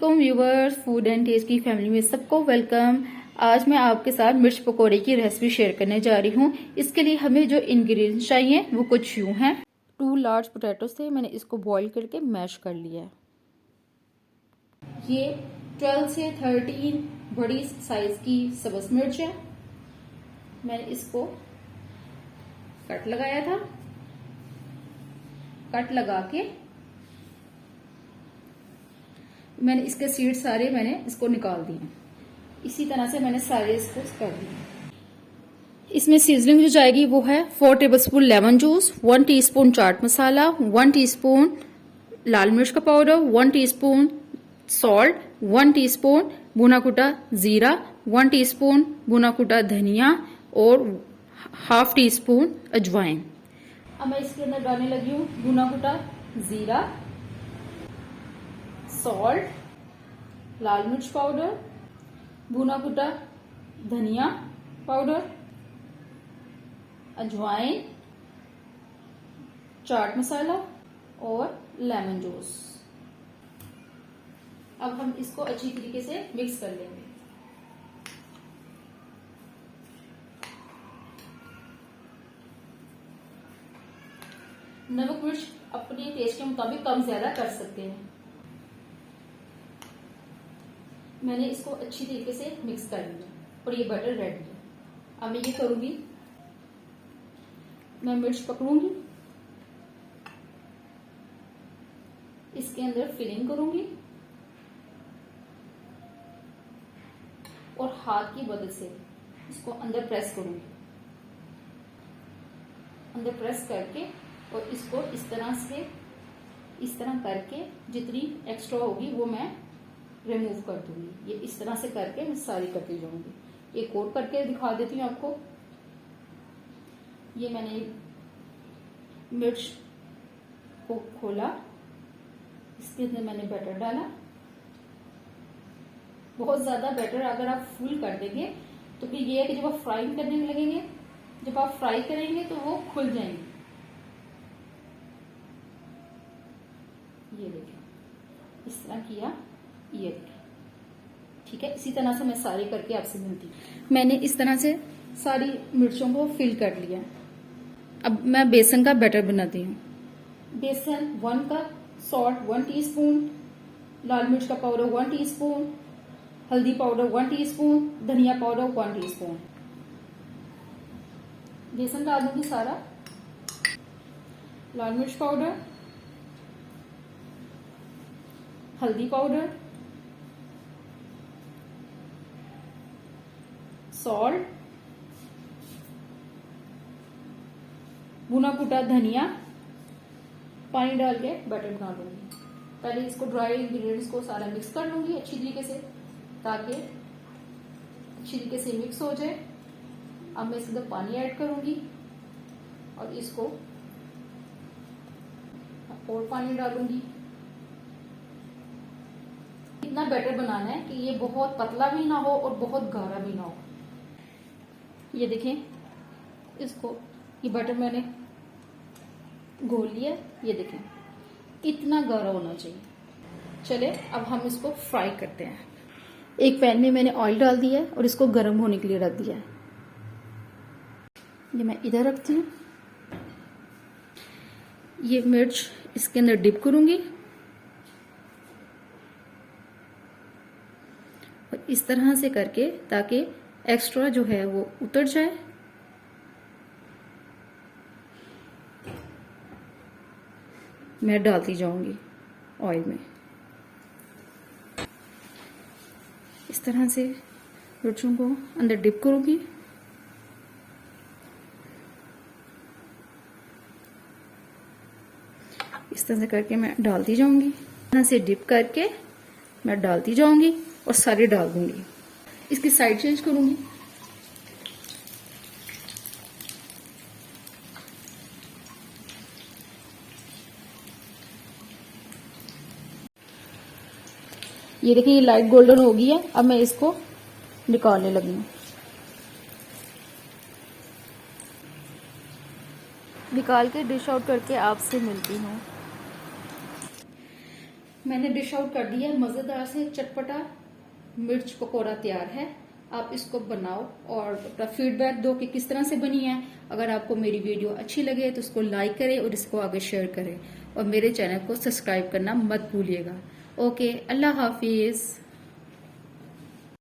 वालेकुम viewers, food and test की family में सबको वेलकम। आज मैं आपके साथ मिर्च पकौड़े की रेसिपी शेयर करने जा रही हूँ। इसके लिए हमें जो इंग्रेडिएंट्स चाहिए वो कुछ यूँ हैं। 2 लार्ज पोटैटो से मैंने इसको बॉईल करके मैश कर लिया है। ये 12 से 13 बड़ी साइज की सब्ज मिर्च है। मैंने इसको कट लगाया था। कट लगा के मैंने इसके सीड सारे मैंने इसको निकाल दिए। इसी तरह से मैंने सारे इसको कर दिए। इसमें सीजनिंग जो जाएगी वो है 4 tablespoon lemon juice, 1 teaspoon chaat masala, 1 teaspoon लाल मिर्च का पाउडर, 1 टीस्पून सॉल्ट, 1 टीस्पून भुना कुटा जीरा, 1 टीस्पून भुना कुटा धनिया और हाफ टी स्पून अजवाइन। अब मैं इसके अंदर डालने लगी हूँ भुना कुटा जीरा, सॉल्ट, लाल मिर्च पाउडर, भुना कुटा धनिया पाउडर, अजवाइन, चाट मसाला और लेमन जूस। अब हम इसको अच्छी तरीके से मिक्स कर लेंगे। नमक मिर्च अपने टेस्ट के मुताबिक कम ज्यादा कर सकते हैं। मैंने इसको अच्छी तरीके से मिक्स कर लिया और ये बटर रेडी है। अब मैं ये करूंगी, मैं मिर्च पकड़ूंगी, इसके अंदर फिलिंग करूंगी और हाथ की मदद से इसको अंदर प्रेस करूंगी। अंदर प्रेस करके और इसको इस तरह से, इस तरह करके जितनी एक्स्ट्रा होगी वो मैं रिमूव कर दूंगी। ये इस तरह से करके मैं सारी करती जाऊंगी। एक और करके दिखा देती हूँ आपको। ये मैंने मिर्च को खोला, इसके अंदर मैंने बैटर डाला। बहुत ज्यादा बैटर अगर आप फुल कर देंगे तो फिर ये है कि जब आप फ्राई करने लगेंगे, जब आप फ्राई करेंगे तो वो खुल जाएंगे। ये देखिए, इस तरह किया, ये ठीक है। इसी तरह से मैं सारी करके आपसे मिलती हूँ। मैंने इस तरह से सारी मिर्चों को फिल कर लिया। अब मैं बेसन का बैटर बनाती हूँ। बेसन 1 कप, सॉल्ट 1 टीस्पून, लाल मिर्च का पाउडर 1 टीस्पून, हल्दी पाउडर 1 टीस्पून, धनिया पाउडर 1 टीस्पून। बेसन डाल दूंगी सारा, लाल मिर्च पाउडर, हल्दी पाउडर, सॉल्ट, भुना कुटा धनिया, पानी डाल के बैटर बना लूंगी। पहले इसको ड्राई इंग्रेडिएंट्स को सारा मिक्स कर लूंगी अच्छी तरीके से, ताकि अच्छी तरीके से मिक्स हो जाए। अब मैं इसके अंदर पानी ऐड करूंगी और इसको और पानी डालूंगी। इतना बैटर बनाना है कि ये बहुत पतला भी ना हो और बहुत गाढ़ा भी ना हो। ये देखें, इसको ये बैटर मैंने घोल लिया। ये देखें, इतना गाढ़ा होना चाहिए। चले अब हम इसको फ्राई करते हैं। एक पैन में मैंने ऑयल डाल दिया है और इसको गर्म होने के लिए रख दिया है। ये मैं इधर रखती हूँ। ये मिर्च इसके अंदर डिप करूंगी और इस तरह से करके, ताकि एक्स्ट्रा जो है वो उतर जाए। मैं डालती जाऊंगी ऑयल में। इस तरह से मिर्चों को अंदर डिप करूंगी। इस तरह से करके मैं डालती जाऊंगी। इस तरह से डिप करके मैं डालती जाऊंगी और सारी डाल दूंगी। इसकी साइड चेंज करूंगी। ये देखिए, ये लाइट गोल्डन हो गई है। अब मैं इसको निकालने लगी हूँ। निकाल के डिश आउट करके आपसे मिलती हूँ। मैंने डिश आउट कर दिया, मजेदार से चटपटा मिर्च पकौड़ा तैयार है। आप इसको बनाओ और अपना फीडबैक दो कि किस तरह से बनी है। अगर आपको मेरी वीडियो अच्छी लगे तो उसको लाइक करें और इसको आगे शेयर करें और मेरे चैनल को सब्सक्राइब करना मत भूलिएगा। ओके, अल्लाह हाफिज।